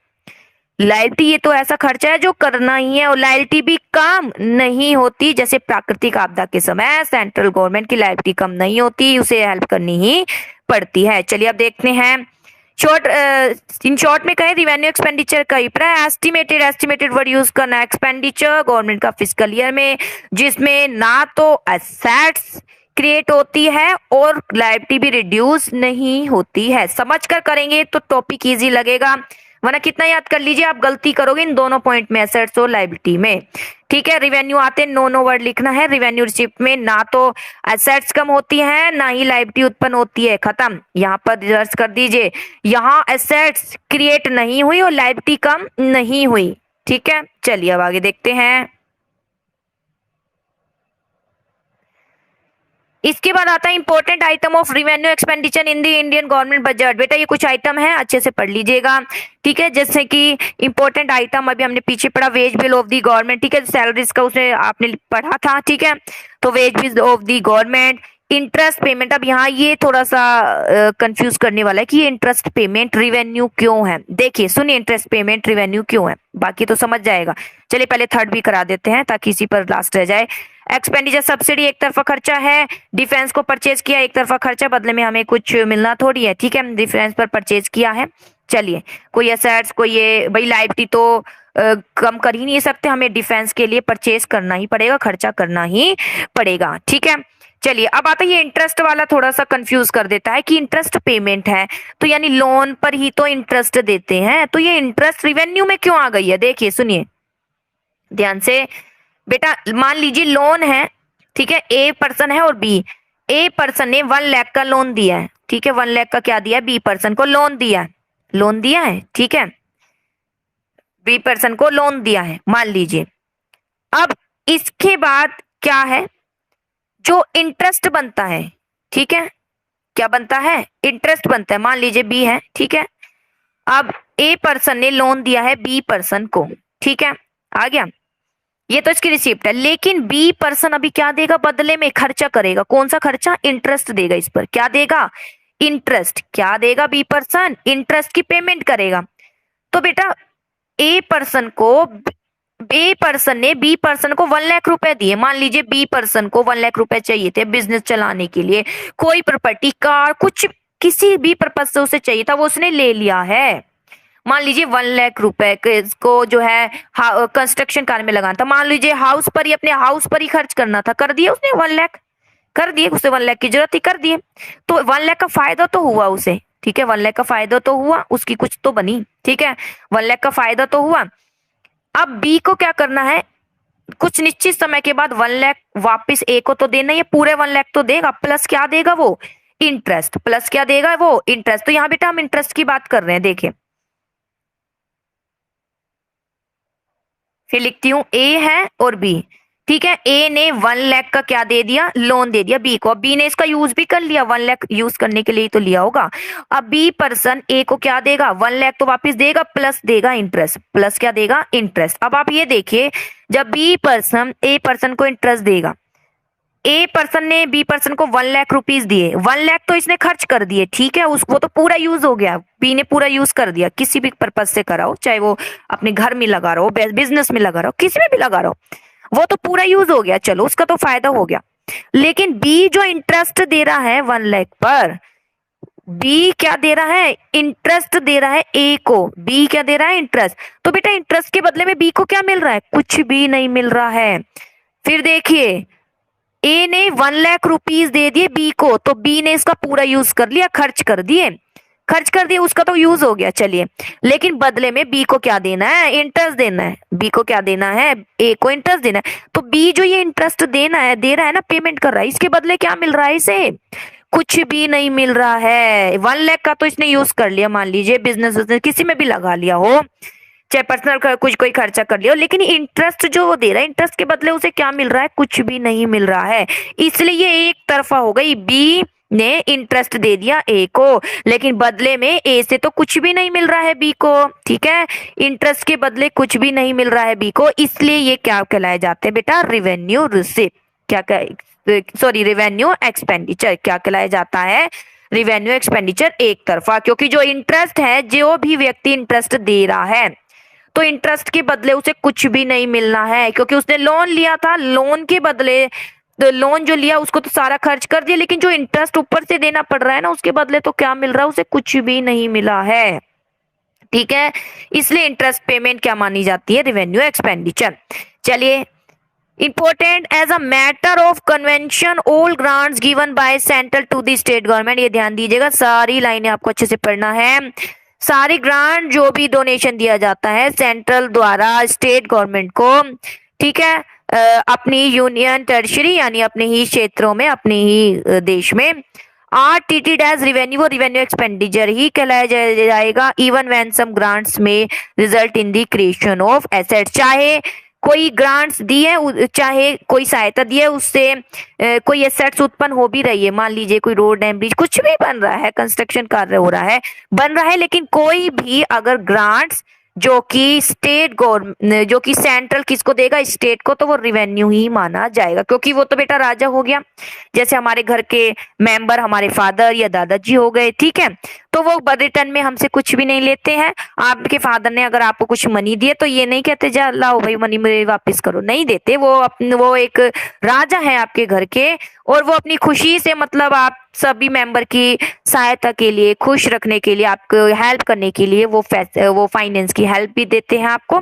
लायबिलिटी ये तो ऐसा खर्चा है जो करना ही है, और लायबिलिटी भी कम नहीं होती। जैसे प्राकृतिक आपदा के समय सेंट्रल गवर्नमेंट की लायबिलिटी कम नहीं होती, उसे हेल्प करनी ही पड़ती है। चलिए अब देखते हैं इन शॉर्ट में कहे रिवेन्यू एक्सपेंडिचर का ही एस्टिमेटेड वर्ड यूज करना है। एक्सपेंडिचर गवर्नमेंट का फिस्कल ईयर में जिसमें ना तो एसेट्स क्रिएट होती है और लायबिलिटी भी रिड्यूस नहीं होती है। समझकर करेंगे तो टॉपिक इजी लगेगा, वरना कितना याद कर लीजिए आप गलती करोगे इन दोनों पॉइंट में, एसेट्स और लायबिलिटी में। ठीक है, रिवेन्यू आते नो वर्ड लिखना है। रिवेन्यू रिसिप्ट में ना तो एसेट्स कम होती है ना ही लायबिलिटी उत्पन्न होती है, खत्म। यहाँ पर रिवर्स कर दीजिए, यहाँ एसेट्स क्रिएट नहीं हुई और लायबिलिटी कम नहीं हुई। ठीक है, चलिए अब आगे देखते हैं। इसके बाद आता है important item of revenue expenditure in the Indian government budget. बेटा ये कुछ आइटम है, अच्छे से पढ़ लीजिएगा। ठीक है, जैसे कि इंपॉर्टेंट आइटम अभी हमने पीछे पढ़ा wage bill of the government. ठीक है, सैलरीज का उसने आपने पढ़ा था। ठीक है, तो wage bill of the government, interest payment. अब यहाँ ये थोड़ा सा कंफ्यूज करने वाला है कि ये इंटरेस्ट पेमेंट रिवेन्यू क्यों है। देखिए सुनिए, इंटरेस्ट पेमेंट रिवेन्यू क्यों है, बाकी तो समझ जाएगा। चलिए पहले थर्ड भी करा देते हैं ताकि इसी पर लास्ट रह जाए। एक्सपेंडिचर सब्सिडी एक तरफा खर्चा है, डिफेंस को परचेज किया एक तरफा खर्चा, बदले में हमें कुछ मिलना थोड़ी है। ठीक है, डिफेंस पर परचेज किया है। चलिए कोई एसेट्स कोई ये भाई लायबिलिटी तो कम कर ही नहीं सकते, हमें डिफेंस के लिए परचेज करना ही पड़ेगा, खर्चा करना ही पड़ेगा। ठीक है, चलिए अब आता है ये इंटरेस्ट वाला, थोड़ा सा कंफ्यूज कर देता है कि इंटरेस्ट पेमेंट है तो यानी लोन पर ही तो इंटरेस्ट देते हैं, तो ये इंटरेस्ट रिवेन्यू में क्यों आ गई है। देखिए सुनिए ध्यान से बेटा, मान लीजिए लोन है। ठीक है, ए पर्सन है और बी। ए पर्सन ने 1 लाख का लोन दिया है। ठीक है, 1 लाख का क्या दिया है, बी पर्सन को लोन दिया है, लोन दिया है। ठीक है, बी पर्सन को लोन दिया है मान लीजिए। अब इसके बाद क्या है, जो इंटरेस्ट बनता है। ठीक है, क्या बनता है, इंटरेस्ट बनता है। मान लीजिए बी है। ठीक है, अब ए पर्सन ने लोन दिया है बी पर्सन को। ठीक है, आ गया, ये तो इसकी रिसिप्ट है। लेकिन बी पर्सन अभी क्या देगा, बदले में खर्चा करेगा। कौन सा खर्चा, इंटरेस्ट देगा इस पर। क्या देगा, इंटरेस्ट। क्या देगा बी पर्सन, इंटरेस्ट की पेमेंट करेगा। तो बेटा ए पर्सन ने बी पर्सन को 1 लाख रुपए दिए। मान लीजिए बी पर्सन को 1 लाख रुपए चाहिए थे बिजनेस चलाने के लिए, कोई प्रॉपर्टी कार कुछ किसी भी पर्पज से उसे चाहिए था, वो उसने ले लिया है। मान लीजिए 1 लाख रुपए को जो है कंस्ट्रक्शन कार्य में लगाना था। मान लीजिए हाउस पर ही, अपने हाउस पर ही खर्च करना था, कर दिए उसने 1 लाख, कर दिए। उसे 1 लाख की जरूरत थी, कर दिए। तो 1 लाख का फायदा तो हुआ उसे। ठीक है, 1 लाख का फायदा तो हुआ, उसकी कुछ तो बनी। ठीक है, 1 लाख का फायदा तो हुआ। अब बी को क्या करना है, कुछ निश्चित समय के बाद 1 लाख वापिस ए को तो देना, ये पूरे 1 लाख तो देगा, प्लस क्या देगा वो, इंटरेस्ट। प्लस क्या देगा वो, इंटरेस्ट। तो यहाँ बेटा हम इंटरेस्ट की बात कर रहे हैं। देखिए फिर लिखती हूँ, ए है और बी। ठीक है, ए ने 1 लाख का क्या दे दिया, लोन दे दिया बी को। अब बी ने इसका यूज भी कर लिया, 1 लाख यूज करने के लिए तो लिया होगा। अब बी पर्सन ए को क्या देगा, 1 लाख तो वापस देगा, प्लस देगा इंटरेस्ट। प्लस क्या देगा, इंटरेस्ट। अब आप ये देखिए, जब बी पर्सन ए पर्सन को इंटरेस्ट देगा, ए पर्सन ने बी पर्सन को 1 लाख रुपीज दिए, 1 लाख तो इसने खर्च कर दिए। ठीक है, वो तो पूरा यूज हो गया, बी ने पूरा यूज कर दिया, किसी भी पर्पज से कराओ, चाहे वो अपने घर में लगा रहा हो, बिजनेस में लगा रहा हो, किसी में भी लगा रहा हो, वो तो पूरा यूज हो गया, चलो उसका तो फायदा हो गया। लेकिन बी जो इंटरेस्ट दे रहा है 1 लाख पर, बी क्या दे रहा है, इंटरेस्ट दे रहा है ए को। बी क्या दे रहा है, इंटरेस्ट। तो बेटा इंटरेस्ट के बदले में बी को क्या मिल रहा है, कुछ भी नहीं मिल रहा है। फिर देखिए ए ने 1 लाख रुपीज दे दिए बी को, तो बी ने इसका पूरा यूज कर लिया, खर्च कर दिए, उसका तो यूज हो गया। चलिए, लेकिन बदले में बी को क्या देना है, इंटरेस्ट देना है। बी को क्या देना है, ए को इंटरेस्ट देना है। तो बी जो ये इंटरेस्ट दे रहा है ना, पेमेंट कर रहा है, इसके बदले क्या मिल रहा है इसे, कुछ भी नहीं मिल रहा है। 1 लाख का तो इसने यूज कर लिया, मान लीजिए बिजनेस किसी में भी लगा लिया हो, चाहे पर्सनल कुछ कोई खर्चा कर लिया हो, लेकिन इंटरेस्ट जो वो दे रहा है, इंटरेस्ट के बदले उसे क्या मिल रहा है, कुछ भी नहीं मिल रहा है। इसलिए ये एक तरफा हो गई, बी ने इंटरेस्ट दे दिया ए को, लेकिन बदले में ए से तो कुछ भी नहीं मिल रहा है बी को। ठीक है, इंटरेस्ट के बदले कुछ भी नहीं मिल रहा है बी को, इसलिए ये क्या कहलाए जाते हैं बेटा, रिवेन्यू रिसिप्ट। रिवेन्यू एक्सपेंडिचर क्या कहलाया जाता है, रिवेन्यू एक्सपेंडिचर एक तरफा। क्योंकि जो इंटरेस्ट है, जो भी व्यक्ति इंटरेस्ट दे रहा है, तो इंटरेस्ट के बदले उसे कुछ भी नहीं मिलना है, क्योंकि उसने लोन लिया था, लोन के बदले तो लोन जो लिया उसको तो सारा खर्च कर दिया, लेकिन जो इंटरेस्ट ऊपर से देना पड़ रहा है ना, उसके बदले तो क्या मिल रहा है, उसे कुछ भी नहीं मिला है। ठीक है, इसलिए इंटरेस्ट पेमेंट क्या मानी जाती है, रेवेन्यू एक्सपेंडिचर। चलिए, important as a matter of convention all grants given by central to the state government, ये ध्यान दीजिएगा, सारी लाइनें आपको अच्छे से पढ़ना है। सारी ग्रांट जो भी डोनेशन दिया जाता है सेंट्रल द्वारा स्टेट गवर्नमेंट को, ठीक है, अपनी यूनियन टेरिटरी यानी अपने ही क्षेत्रों में, अपने ही देश में, आर ट्रीटेड एज रेवेन्यू, वो रेवेन्यू एक्सपेंडिचर ही कहलाया जाएगा। इवन व्हेन सम ग्रांट्स में result in the creation of assets, चाहे कोई ग्रांट्स दी है, चाहे कोई सहायता दी है, उससे कोई एसेट्स उत्पन्न हो भी रही है, मान लीजिए कोई रोड डैम ब्रिज कुछ भी बन रहा है, कंस्ट्रक्शन कार्य हो रहा है, बन रहा है, लेकिन कोई भी अगर ग्रांट्स जो कि स्टेट गवर्नमेंट, जो कि सेंट्रल किसको देगा, स्टेट को, तो वो रिवेन्यू ही माना जाएगा, क्योंकि वो तो बेटा राजा हो गया। जैसे हमारे घर के मेंबर हमारे फादर या दादाजी हो गए, ठीक है, तो वो रिटर्न में हमसे कुछ भी नहीं लेते हैं। आपके फादर ने अगर आपको कुछ मनी दिए तो ये नहीं कहते जा लाओ भाई मनी मेरे वापस करो, नहीं देते। वो एक राजा है आपके घर के, और वो अपनी खुशी से, मतलब आप सभी मेंबर की सहायता के लिए, खुश रखने के लिए, आपको हेल्प करने के लिए वो फाइनेंस की हेल्प भी देते हैं आपको।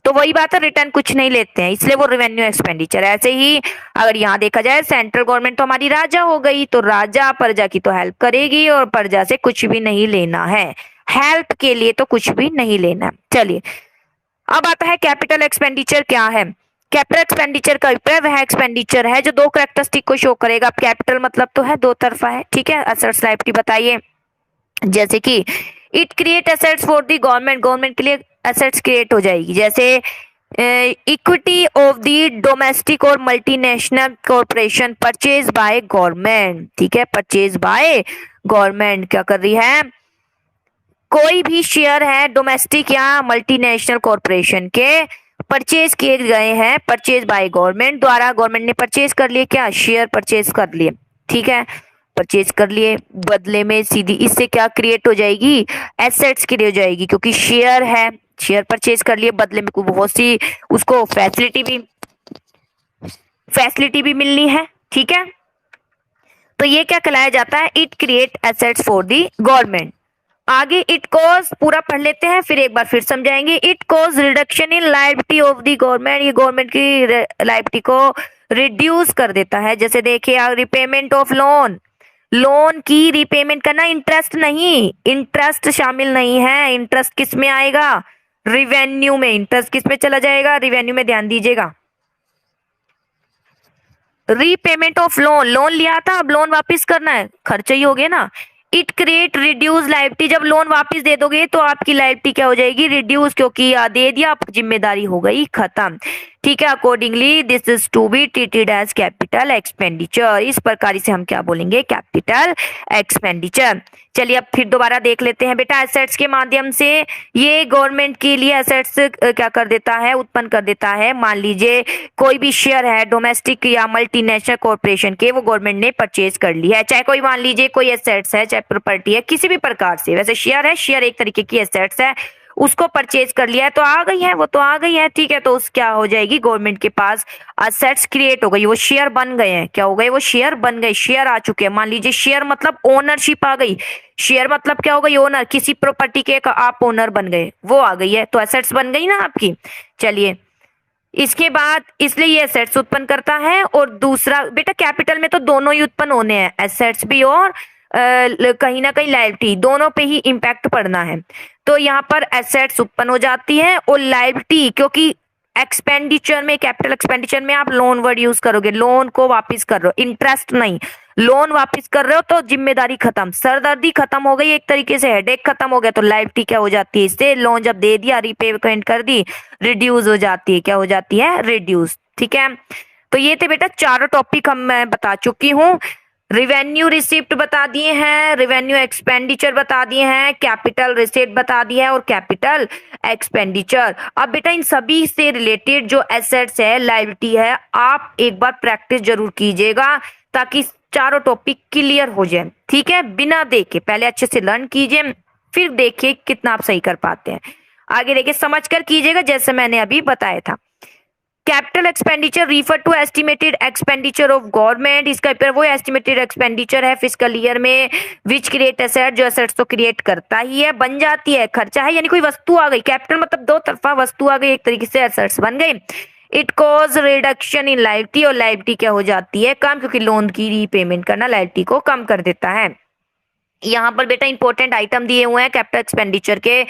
तो वही बात है, रिटर्न कुछ नहीं लेते हैं, इसलिए वो रेवेन्यू एक्सपेंडिचर। ऐसे ही अगर यहाँ देखा जाए, सेंट्रल गवर्नमेंट तो हमारी राजा हो गई, तो राजा प्रजा की तो हेल्प करेगी, और प्रजा से कुछ भी नहीं लेना है, हेल्प के लिए तो कुछ भी नहीं लेना। चलिए, अब आता है कैपिटल एक्सपेंडिचर क्या है। कैपिटल एक्सपेंडिचर का अभिप्राय वह एक्सपेंडिचर है जो दो कैरेक्टरिस्टिक को शो करेगा। कैपिटल मतलब तो है दो तरफा है, ठीक है। एसेट्स लायबिलिटी बताइए, जैसे कि it create assets for the government, government के लिए एसेट्स क्रिएट हो जाएगी, जैसे इक्विटी ऑफ द डोमेस्टिक और multinational corporation purchase by government, ठीक है, परचेज बाय गवर्नमेंट क्या कर रही है, कोई भी शेयर है डोमेस्टिक या मल्टीनेशनल कॉर्पोरेशन के परचेज किए गए हैं, परचेज बाय गवर्नमेंट द्वारा, गवर्नमेंट ने परचेज कर लिए, क्या शेयर परचेज कर लिए, ठीक है, परचेज कर लिए, बदले में सीधी इससे क्या क्रिएट हो जाएगी, एसेट्स क्रिएट हो जाएगी, क्योंकि शेयर है, शेयर परचेज कर लिए, बदले में बहुत सी उसको फैसिलिटी भी मिलनी है, ठीक है। तो ये क्या कहलाया जाता है, it create assets for the government. आगे इट कॉज पूरा पढ़ लेते हैं, फिर एक बार फिर समझाएंगे। It cause reduction in liability of the government, ये गवर्नमेंट की लायबिलिटी को रिड्यूस कर देता है। जैसे देखिए, रिपेमेंट ऑफ लोन, लोन की रिपेमेंट करना, इंटरेस्ट नहीं, इंटरेस्ट शामिल नहीं है, इंटरेस्ट किस में आएगा, रिवेन्यू में, इंटरेस्ट किस में चला जाएगा, रिवेन्यू में, ध्यान दीजिएगा। रीपेमेंट ऑफ लोन, लोन लिया था अब लोन वापस करना है, खर्चा ही हो गया ना। इट क्रिएट रिड्यूस लायबिलिटी, जब लोन वापस दे दोगे तो आपकी लायबिलिटी क्या हो जाएगी, रिड्यूस, क्योंकि दे दिया, जिम्मेदारी हो गई खत्म, ठीक है। Accordingly this is to be treated as capital expenditure, इस प्रकार से हम क्या बोलेंगे, कैपिटल एक्सपेंडिचर। चलिए अब फिर दोबारा देख लेते हैं बेटा, एसेट्स के माध्यम से ये गवर्नमेंट के लिए एसेट्स क्या कर देता है, उत्पन्न कर देता है। मान लीजिए कोई भी शेयर है डोमेस्टिक या मल्टीनेशनल कॉर्पोरेशन के, वो गवर्नमेंट ने परचेज कर ली है, चाहे कोई मान लीजिए कोई एसेट्स है, चाहे प्रॉपर्टी है, किसी भी प्रकार से, वैसे शेयर है, शेयर एक तरीके की एसेट्स है, उसको परचेज कर लिया है, तो आ गई है, वो तो आ गई है, ठीक है। तो उस क्या हो जाएगी, गवर्नमेंट के पास असेट्स क्रिएट हो गई, वो शेयर बन गए हैं, क्या हो गए, वो शेयर बन गए, शेयर आ चुके हैं। मान लीजिए शेयर मतलब ओनरशिप आ गई, शेयर मतलब क्या हो गई, ओनर, किसी प्रॉपर्टी के आप ओनर बन गए, वो आ गई है, तो असेट्स बन गई ना आपकी। चलिए, इसके बाद इसलिए ये एसेट्स उत्पन्न करता है, और दूसरा बेटा कैपिटल में तो दोनों ही उत्पन्न होने हैं, एसेट्स भी और कहीं ना कहीं लायबिलिटी, दोनों पे ही इम्पैक्ट पड़ना है। तो यहाँ पर एसेट्स उत्पन्न हो जाती है, और लायबिलिटी, क्योंकि एक्सपेंडिचर में, कैपिटल एक्सपेंडिचर में आप लोन वर्ड यूज करोगे, लोन को वापस कर रहे हो, इंटरेस्ट नहीं, लोन वापस कर रहे हो, तो जिम्मेदारी खत्म, सरदर्दी खत्म हो गई, एक तरीके से हेडेक खत्म हो गया, तो लायबिलिटी क्या हो जाती है, इससे लोन जब दे दिया, रीपेमेंट कर दी, रिड्यूस हो जाती है, क्या हो जाती है, रिड्यूस, ठीक है। तो ये थे बेटा चारों टॉपिक मैं बता चुकी हूँ। रिवेन्यू रिसिप्ट बता दिए हैं, रेवेन्यू एक्सपेंडिचर बता दिए हैं, कैपिटल रिसिप्ट बता दिया है, और कैपिटल एक्सपेंडिचर। अब बेटा इन सभी से रिलेटेड जो एसेट्स है, लायबिलिटी है, आप एक बार प्रैक्टिस जरूर कीजिएगा, ताकि चारों टॉपिक क्लियर हो जाए, ठीक है। बिना देखे पहले अच्छे से लर्न कीजिए, फिर देखिए कितना आप सही कर पाते हैं। आगे देखिए, समझ कर कीजिएगा जैसे मैंने अभी बताया था। Capital expenditure refer to estimated expenditure of government, इसका पेपर वो एस्टिमेटेड एक्सपेंडिचर है फिजिकल ईयर में विच क्रिएट एसेट, जो एसेट्स तो क्रिएट करता ही है, बन जाती है, खर्चा है यानी कोई वस्तु आ गई, कैपिटल मतलब दो तरफा वस्तु आ गई, एक तरीके से एसेट्स बन गए। It cause reduction in liability, और लायबिलिटी क्या हो जाती है, कम, क्योंकि लोन की रीपेमेंट करना लायबिलिटी को कम कर देता है। यहाँ पर बेटा इंपॉर्टेंट आइटम दिए हुए हैं कैपिटल एक्सपेंडिचर के,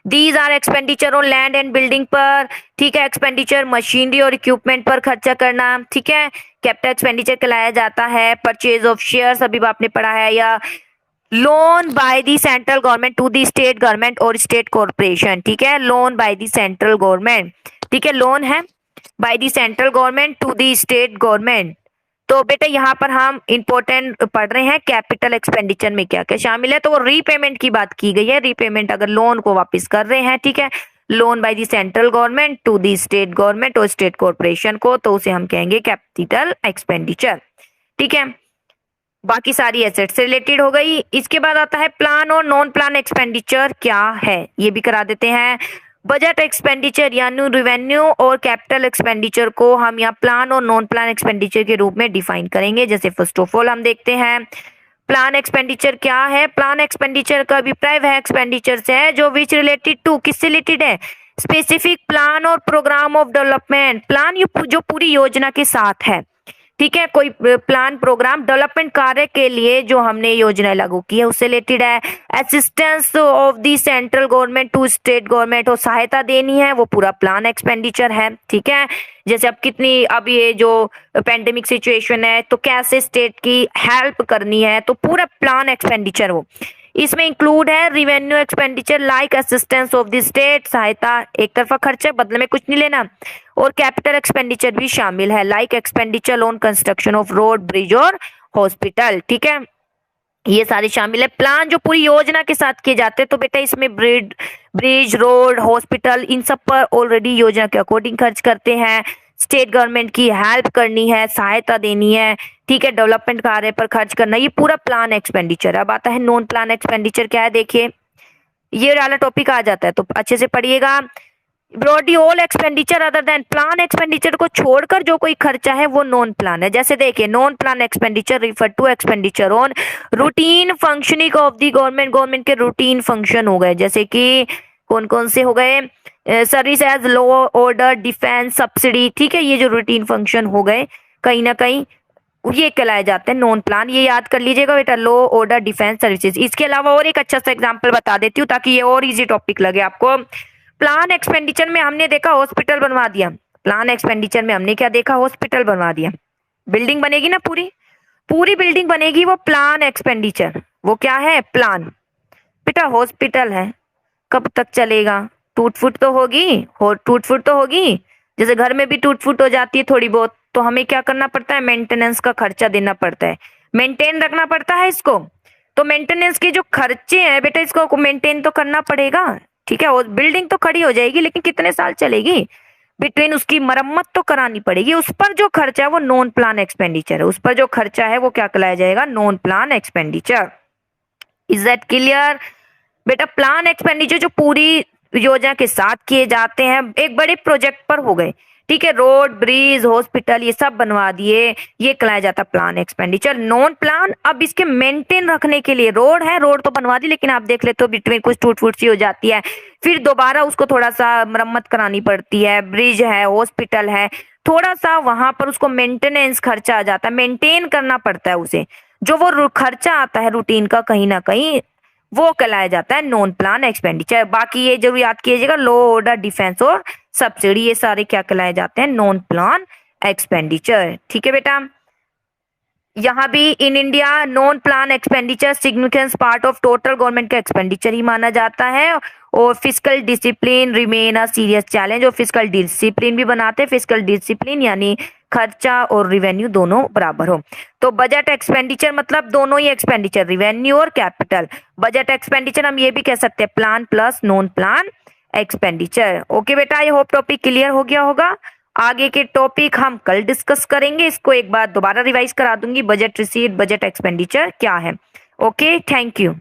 these are expenditure on land and building पर, ठीक है, एक्सपेंडिचर मशीनरी और इक्विपमेंट पर खर्चा करना, ठीक है, कैपिटल एक्सपेंडिचर कहलाया जाता है। परचेज ऑफ शेयर्स अभी आपने पढ़ा है, या loan by the central government to the state government और स्टेट कॉर्पोरेशन, ठीक है, loan by the central government, ठीक है, लोन है by the central government to the state government. तो बेटा यहाँ पर हम इंपॉर्टेंट पढ़ रहे हैं कैपिटल एक्सपेंडिचर में क्या क्या शामिल है, तो वो रीपेमेंट की बात की गई है, रीपेमेंट अगर लोन को वापस कर रहे हैं, ठीक है, loan by the central government to the state government और स्टेट कॉर्पोरेशन को, तो उसे हम कहेंगे कैपिटल एक्सपेंडिचर, ठीक है। बाकी सारी एसेट से रिलेटेड हो गई। इसके बाद आता है प्लान और नॉन प्लान एक्सपेंडिचर क्या है, ये भी करा देते हैं। बजट एक्सपेंडिचर यानी रेवेन्यू और कैपिटल एक्सपेंडिचर को हम यहाँ प्लान और नॉन प्लान एक्सपेंडिचर के रूप में डिफाइन करेंगे। जैसे फर्स्ट ऑफ ऑल हम देखते हैं प्लान एक्सपेंडिचर क्या है। प्लान एक्सपेंडिचर का अभिप्राय वह एक्सपेंडिचर से है जो विच रिलेटेड टू, किससे रिलेटेड है, स्पेसिफिक प्लान और प्रोग्राम ऑफ डेवलपमेंट, प्लान जो पूरी योजना के साथ है, ठीक है, कोई प्लान प्रोग्राम डेवलपमेंट कार्य के लिए जो हमने योजना लागू की है उससे रिलेटेड है। Assistance of the central government to state government, और सहायता देनी है, वो पूरा प्लान एक्सपेंडिचर है, ठीक है। जैसे अब ये जो पेंडेमिक सिचुएशन है तो कैसे स्टेट की हेल्प करनी है, तो पूरा प्लान एक्सपेंडिचर वो इसमें इंक्लूड है। Revenue expenditure like assistance of the state, सहायता, एक तरफा खर्चा, बदले में कुछ नहीं लेना। और कैपिटल एक्सपेंडिचर भी शामिल है like expenditure on construction of road, bridge और हॉस्पिटल, ठीक है, ये सारे शामिल है। प्लान जो पूरी योजना के साथ किए जाते हैं, तो बेटा इसमें ब्रिज, रोड, हॉस्पिटल, इन सब पर ऑलरेडी योजना के अकॉर्डिंग खर्च करते हैं। स्टेट गवर्नमेंट की हेल्प करनी है, सहायता देनी है, ठीक है, डेवलपमेंट कार्य पर खर्च करना, ये पूरा प्लान एक्सपेंडिचर। अब आता है नॉन प्लान एक्सपेंडिचर क्या है, देखिए ये वाला टॉपिक आ जाता है तो अच्छे से पढ़िएगा। Broadly all expenditure other than, plan expenditure को छोड़कर जो कोई खर्चा है वो नॉन प्लान है। जैसे देखिए non plan expenditure refer to expenditure on routine functioning of the government, government के रूटीन फंक्शन हो गए, जैसे कि कौन कौन से हो गए, service as law order, defence, subsidy, ठीक है, ये जो रूटीन फंक्शन हो गए कहीं ना कहीं ये कहलाए जाते हैं नॉन प्लान, ये याद कर लीजिएगा बेटा, लॉ ऑर्डर, डिफेंस, सर्विसेज। इसके अलावा और एक अच्छा सा एग्जांपल बता देती हूँ ताकि ये और इजी टॉपिक लगे आपको। प्लान एक्सपेंडिचर में हमने देखा हॉस्पिटल बनवा दिया, प्लान एक्सपेंडिचर में हमने क्या देखा, हॉस्पिटल बनवा दिया, बिल्डिंग बनेगी ना, पूरी बिल्डिंग बनेगी, वो प्लान एक्सपेंडिचर, वो क्या है, प्लान। बेटा हॉस्पिटल है, कब तक चलेगा, टूट फूट तो होगी, जैसे घर में भी टूट फूट हो जाती है थोड़ी बहुत, तो हमें क्या करना पड़ता है, मेंटेनेंस का खर्चा देना पड़ता है, मेंटेन रखना पड़ता है इसको, तो मेंटेनेंस के जो खर्चे हैं बेटा इसको मेंटेन तो करना पड़ेगा, ठीक है। और बिल्डिंग तो खड़ी हो जाएगी लेकिन कितने साल चलेगी, बिटवीन उसकी मरम्मत तो करानी पड़ेगी, उस पर जो खर्चा है वो नॉन प्लान एक्सपेंडिचर है, उस पर जो खर्चा है वो क्या कहलाया जाएगा, non plan expenditure. Is that clear बेटा। प्लान एक्सपेंडिचर जो पूरी योजना के साथ किए जाते हैं, एक बड़े प्रोजेक्ट पर हो गए, ठीक है, रोड, ब्रिज, हॉस्पिटल, ये सब बनवा दिए, ये कहलाया जाता है प्लान एक्सपेंडिचर। नॉन प्लान, अब इसके मेंटेन रखने के लिए, रोड है, रोड तो बनवा दी लेकिन आप देख ले तो बिटवीन कुछ टूट फूट सी हो जाती है, फिर दोबारा उसको थोड़ा सा मरम्मत करानी पड़ती है, ब्रिज है, हॉस्पिटल है, थोड़ा सा वहां पर उसको मेंटेनेंस खर्चा आ जाता है, मेंटेन करना पड़ता है उसे, जो वो खर्चा आता है रूटीन का कहीं ना कहीं, वो कहलाया जाता है नॉन प्लान एक्सपेंडिचर। बाकी ये जरूर याद कीजिएगा, लॉ ऑर्डर, डिफेंस और सब्सिडी, ये सारे क्या कहलाए जाते हैं, नॉन प्लान एक्सपेंडिचर, ठीक है बेटा। यहाँ भी in India non plan expenditure significant part of total government का एक्सपेंडिचर ही माना जाता है, और physical discipline remain a serious challenge, और फिजिकल डिसिप्लिन भी बनाते हैं, फिजिकल डिसिप्लिन यानी खर्चा और रिवेन्यू दोनों बराबर हो। तो बजट एक्सपेंडिचर मतलब दोनों ही एक्सपेंडिचर, रिवेन्यू और कैपिटल। बजट एक्सपेंडिचर हम ये भी कह सकते हैं plan plus non plan expenditure. Okay बेटा, आई होप टॉपिक क्लियर हो गया होगा। आगे के टॉपिक हम कल डिस्कस करेंगे, इसको एक बार दोबारा रिवाइज करा दूंगी, बजट रिसीट, बजट एक्सपेंडिचर क्या है। Okay, thank you.